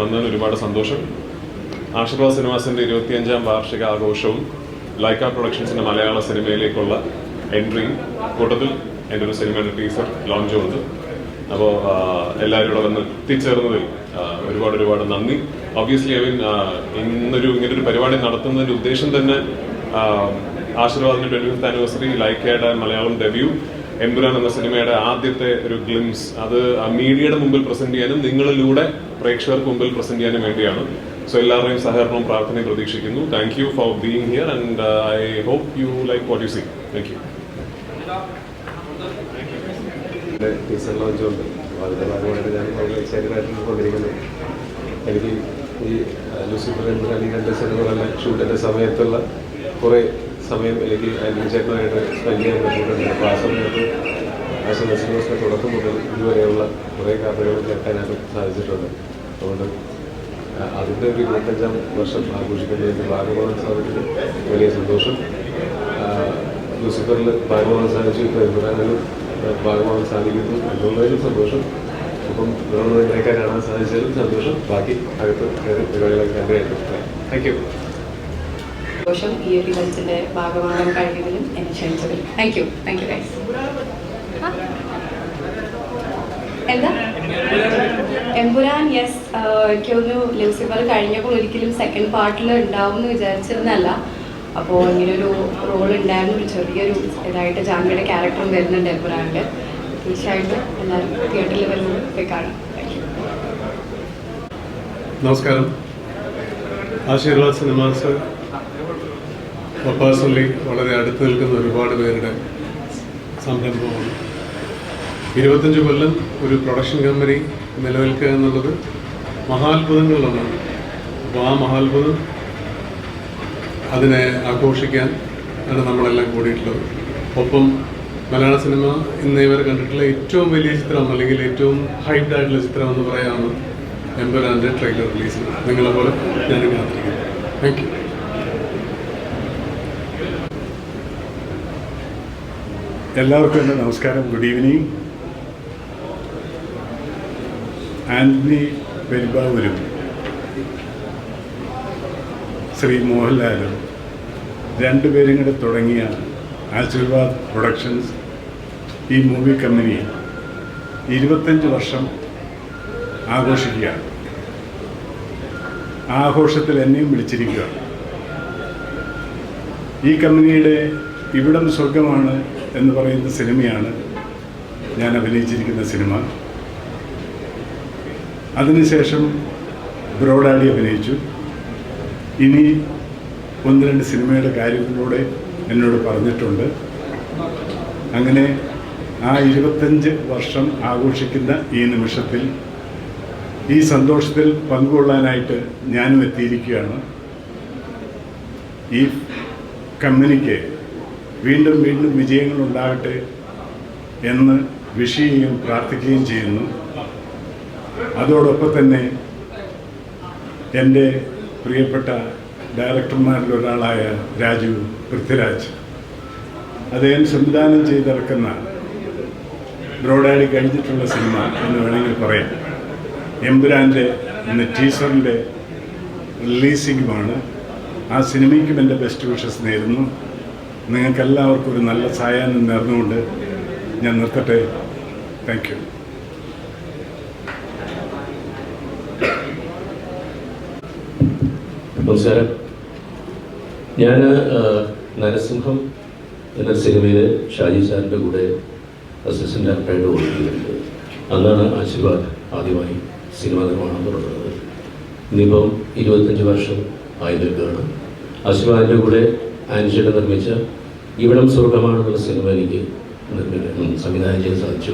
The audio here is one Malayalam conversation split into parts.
വന്നതിന് ഒരുപാട് സന്തോഷം. ആശീർവാദ് സിനിമാസിൻ്റെ 25ാം വാർഷിക ആഘോഷവും ലൈക്ക പ്രൊഡക്ഷൻസിൻ്റെ മലയാള സിനിമയിലേക്കുള്ള എൻട്രിയും കൂട്ടത്തിൽ എൻ്റെ ഒരു സിനിമയുടെ ടീസർ ലോഞ്ചും ഉണ്ട്. അപ്പോൾ എല്ലാവരും ഇവിടെ വന്ന് എത്തിച്ചേർന്നതിൽ ഒരുപാട് നന്ദി. ഒബ്വിയസ്ലി ഇങ്ങനൊരു പരിപാടി നടത്തുന്നതിൻ്റെ ഉദ്ദേശം തന്നെ ആശീർവാദിൻ്റെ 25th ആനിവേഴ്സറി, ലൈക്കയുടെ മലയാളം ഡെബ്യൂ, എമ്പുരാൻ എന്ന സിനിമയുടെ ആദ്യത്തെ ഒരു ഗ്ലിംസ് അത് മീഡിയയുടെ മുമ്പിൽ പ്രസന്റ് ചെയ്യാനും നിങ്ങളിലൂടെ പ്രേക്ഷകർക്ക് മുമ്പിൽ പ്രസന്റ് ചെയ്യാനും വേണ്ടിയാണ്. സോ എല്ലാവരുടെയും സഹകരണവും പ്രാർത്ഥനയും പ്രതീക്ഷിക്കുന്നു. Thank you for being here and I hope you like what you see. Thank you. Teacher ലോഞ്ചുണ്ട്. അതിൻ്റെ ഭാഗമായിട്ട് ഞാൻ വളരെ എക്സൈറ്റഡ് ആയിട്ട് കൊണ്ടിരിക്കുന്നത്. എനിക്ക് ഈ ലൂസിഫർ എമ്പുരാൻ ഈ രണ്ട് സിനിമകളുടെ ഷൂട്ടിൻ്റെ സമയത്തുള്ള കുറേ സമയം എനിക്ക് ആൻഡ്രി ചേട്ടനായിട്ട് സ്പെൻഡ് ചെയ്യാൻ പറ്റിയിട്ടുണ്ട്. അപ്പോൾ ആ സമയത്ത് ആശീർവാദ് സിനിമാസിൻ്റെ തുടക്കം മുതൽ ഇതുവരെയുള്ള കുറേ കഥകൾ കേൾക്കാനായിട്ട് സാധിച്ചിട്ടുണ്ട്. അതുകൊണ്ട് അതിൻ്റെ ഒരു 25ാം വർഷം ആഘോഷിക്കുന്നതിന് ഭാഗമാകാൻ സാധിച്ചത് വലിയ സന്തോഷം. ലൂസിഫറിൽ ഭാഗമാകാൻ സാധിച്ചു, ഇപ്പോൾ എമ്പുരാനിലും ഭാഗമാകാൻ സാധിക്കുന്നു എന്നുള്ളതിലും സന്തോഷം. അപ്പം നിങ്ങളൊക്കെ കാണാൻ സാധിച്ചതിലും സന്തോഷം. ബാക്കി അകത്ത് പരിപാടികളൊക്കെ കണ്ടുകഴിഞ്ഞു. Thank you. സന്തോഷം ഈ ഒരു ഇവന്റിന്റെ ഭാഗമാകാൻ കഴിഞ്ഞതിലും എന്നെ ക്ഷണിച്ചതിൽ. Thank you guys. എന്താ എമ്പുരാൻ? യെസ്, എനിക്കൊന്ന് ലൂസിഫർ കഴിഞ്ഞപ്പോൾ ഒരിക്കലും സെക്കൻഡ് പാർട്ടിൽ ഉണ്ടാവും എന്ന് വിചാരിച്ചിരുന്നല്ല. അപ്പോൾ ഇങ്ങനൊരു റോൾ ഉണ്ടായിരുന്നു, ഒരു ചെറിയൊരു ഇതായിട്ട് ജാൻവിയുടെ ക്യാരക്ടറും വരുന്നുണ്ട് എമ്പുരാനിൽ. തീർച്ചയായിട്ടും എല്ലാവരും തിയേറ്ററിൽ വരുമ്പോൾ പോയി കാണും. Thank you. നമസ്കാരം. ആശീർവാദ് സിനിമാസ് പേഴ്സണലി വളരെ അടുത്ത് നിൽക്കുന്ന ഒരുപാട് പേരുടെ സംരംഭമാണ്. 25 കൊല്ലം ഒരു പ്രൊഡക്ഷൻ കമ്പനി നിലനിൽക്കുക എന്നുള്ളത് മഹാത്ഭുതങ്ങളിലൊന്നാണ്. അപ്പോൾ ആ മഹാത്ഭുതം അതിനെ ആഘോഷിക്കാൻ ആണ് നമ്മളെല്ലാം കൂടിയിട്ടുള്ളത്. ഒപ്പം മലയാള സിനിമ ഇന്ന് ഇവർ കണ്ടിട്ടുള്ള ഏറ്റവും വലിയ ചിത്രം, അല്ലെങ്കിൽ ഏറ്റവും ഹൈപ്ഡ് ആയിട്ടുള്ള ചിത്രം എന്ന് പറയാവുന്ന എമ്പുരാൻ്റെ ട്രെയിലർ റിലീസ് നിങ്ങളെപ്പോലെ ഞാനും കാത്തിരിക്കുന്നു. Thank you. എല്ലാവർക്കും എൻ്റെ നമസ്കാരം. Good evening. ആൻ്റണി പെരുമ്പാവൂരും ശ്രീ മോഹൻലാലും രണ്ടുപേരും കൂടെ തുടങ്ങിയ ആശീർവാദ് പ്രൊഡക്ഷൻസ് ഈ മൂവി കമ്പനി 25 വർഷം ആഘോഷിക്കുകയാണ്. ആഘോഷത്തിൽ എന്നെയും വിളിച്ചിരിക്കുകയാണ്. ഈ കമ്പനിയുടെ ഇവിടം സ്വർഗമാണ് എന്ന് പറയുന്ന സിനിമയാണ് ഞാൻ അഭിനയിച്ചിരിക്കുന്ന സിനിമ. അതിനുശേഷം ബ്രോഡാഡി അഭിനയിച്ചു. ഇനി 1-2 സിനിമയുടെ കാര്യങ്ങളിലൂടെ എന്നോട് പറഞ്ഞിട്ടുണ്ട്. അങ്ങനെ ആ 25 വർഷം ആഘോഷിക്കുന്ന ഈ നിമിഷത്തിൽ ഈ സന്തോഷത്തിൽ പങ്കുകൊള്ളാനായിട്ട് ഞാനും എത്തിയിരിക്കുകയാണ്. ഈ കമ്പനിക്ക് വീണ്ടും വീണ്ടും വിജയങ്ങളുണ്ടാകട്ടെ എന്ന് വിഷ് ചെയ്യുകയും പ്രാർത്ഥിക്കുകയും ചെയ്യുന്നു. അതോടൊപ്പം തന്നെ എൻ്റെ പ്രിയപ്പെട്ട ഡയറക്ടർമാരിൽ ഒരാളായ രാജു പൃഥ്വിരാജ്, അദ്ദേഹം സംവിധാനം ചെയ്തിറക്കുന്ന ബ്രോഡാഡി കഴിഞ്ഞിട്ടുള്ള സിനിമ എന്ന് വേണമെങ്കിൽ പറയാം. എമ്പുരാൻ്റെ ഇന്ന് ടീസറിൻ്റെ റിലീസിങ്ങുമാണ്. ആ സിനിമയ്ക്കും എൻ്റെ ബെസ്റ്റ് വിഷസ് നേരുന്നു. നിങ്ങൾക്കെല്ലാവർക്കും ഒരു നല്ല സായാഹ്നം നേർന്നുകൊണ്ട് ഞാൻ നിർത്തട്ടെ. Thank you. നമസ്കാരം. ഞാൻ നരസിംഹം എന്ന സിനിമയിൽ ഷാജി സാറിൻ്റെ കൂടെ അസിസ്റ്റൻ്റ് ഡയറക്ടറായിട്ട് വർക്ക് ചെയ്തിട്ടുണ്ട്. അന്നാണ് ആശീർവാദ് ആദ്യമായി സിനിമ നിർമ്മാണം തുടങ്ങുന്നത്. ഇന്നിപ്പം 25 വർഷം ആയി നിൽക്കുകയാണ്. ആശീർവാദിൻ്റെ കൂടെ ആൻജിയുടെ നിർമ്മിച്ച ഇവിടം സ്വർഗമാണെന്നുള്ള സിനിമ എനിക്ക് സംവിധാനം ചെയ്യാൻ സാധിച്ചു.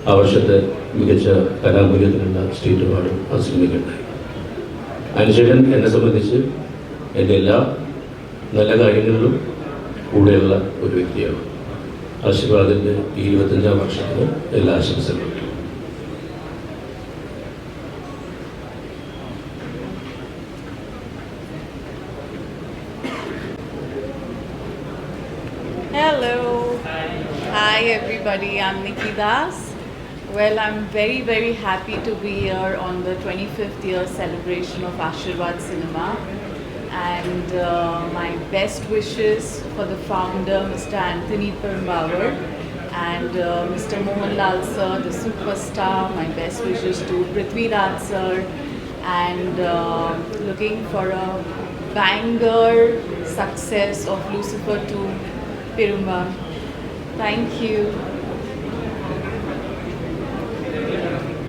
ആ വർഷത്തെ മികച്ച കലാമൂല്യത്തിനുള്ള സ്റ്റേറ്റ് അവാർഡും ആ സിനിമയ്ക്കുണ്ടായി. ആൻജിയുടെ എന്നെ സംബന്ധിച്ച് എൻ്റെ എല്ലാ നല്ല കാര്യങ്ങളിലും കൂടെയുള്ള ഒരു വ്യക്തിയാണ്. ആശീർവാദിൻ്റെ 25ാം വർഷത്തിന് എല്ലാ ആശംസകളും. Hello. Hi everybody, I'm Nikki Das. Well, I'm very, very happy to be here on the 25th year celebration of Ashirwad Cinema. And my best wishes for the founder, Mr. Anthony Perumbavoor, and Mr. Mohanlal sir, the superstar. My best wishes to Prithvi Raj sir, and looking for a banger success of Lucifer 2 Pirumba. Thank you.